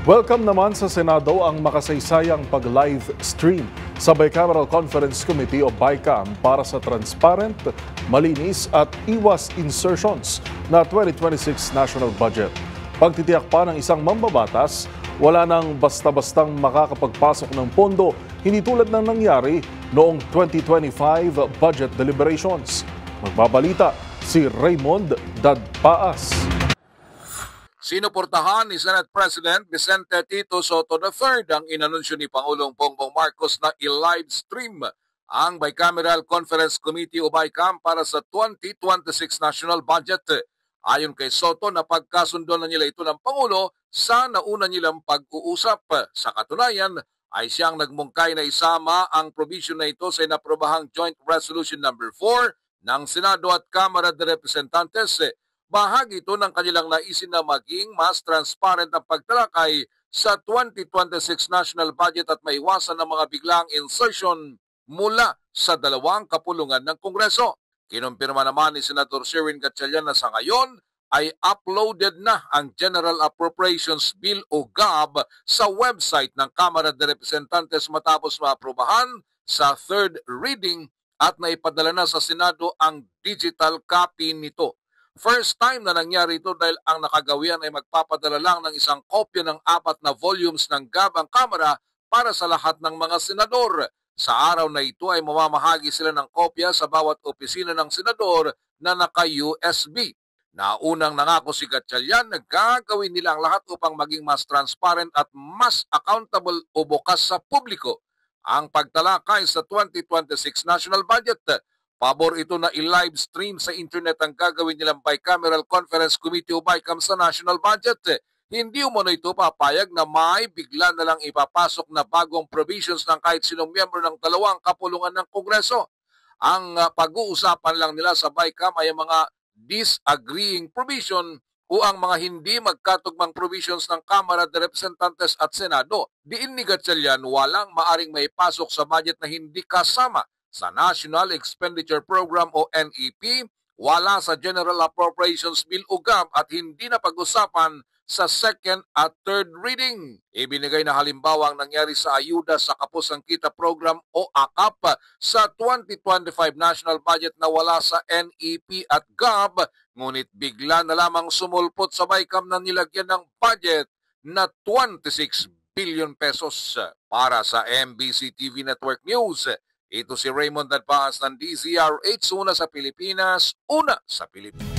Welcome naman sa Senado ang makasaysayang pag-live stream sa Bicameral Conference Committee o BICAM para sa transparent, malinis at iwas insertions na 2026 national budget. Pagtitiyak pa ng isang mambabatas, wala nang basta-bastang makakapagpasok ng pondo, hindi tulad ng nangyari noong 2025 budget deliberations. Magbabalita si Raymond Dadpaas. Sinuportahan ni Senate President Vicente Tito Soto III ang inanunsyo ni Pangulong Bongbong Marcos na i-live stream ang Bicameral Conference Committee o BICAM para sa 2026 national budget. Ayon kay Soto, napagkasundo na nila ito ng Pangulo sa nauna nilang pag-uusap. Sa katunayan, ay siyang nagmungkay na isama ang provision na ito sa inaprobahang Joint Resolution No. 4 ng Senado at Kamara de Representantes. Bahagi ito ng kanilang naisin na maging mas transparent ang pagtalakay sa 2026 national budget at maiwasan ng mga biglang insertion mula sa dalawang kapulungan ng Kongreso. Kinumpirma naman ni Senator Sherwin Gatchalian na sa ngayon ay uploaded na ang General Appropriations Bill o GAB sa website ng Kamara de Representantes matapos maaprobahan sa third reading at naipadala na sa Senado ang digital copy nito. First time na nangyari ito dahil ang nakagawian ay magpapadala lang ng isang kopya ng 4 na volumes ng GAB ang Kamara para sa lahat ng mga senador. Sa araw na ito ay mamamahagi sila ng kopya sa bawat opisina ng senador na naka-USB. Naunang nangako si Gatchalian na gagawin nila ang lahat upang maging mas transparent at mas accountable o bukas sa publiko ang pagtalakay sa 2026 national budget. Pabor ito na i-live stream sa internet ang gagawin nilang Bicameral Conference Committee o BICAM sa national budget. Hindi umano ito papayag na may bigla na lang ipapasok na bagong provisions ng kahit sinong miyembro ng dalawang kapulungan ng Kongreso. Ang pag-uusapan lang nila sa BICAM ay mga disagreeing provision o ang mga hindi magkatugmang provisions ng Kamara de Representantes at Senado. Diin ni Gatchalian, walang maaring maipasok sa budget na hindi kasama sa National Expenditure Program o NEP, wala sa General Appropriations Bill o GAB at hindi na pag-usapan sa second at third reading. Ibinigay na halimbawa ang nangyari sa Ayuda sa Kapos ang Kita Program o AKAP sa 2025 national budget na wala sa NEP at GAB, ngunit bigla na lamang sumulpot sa BICAM na nilagyan ng budget na 26 billion pesos. Para sa MBC TV Network News, ito si Raymond Dadpaas ng DZRH, una sa Pilipinas, una sa Pilipinas.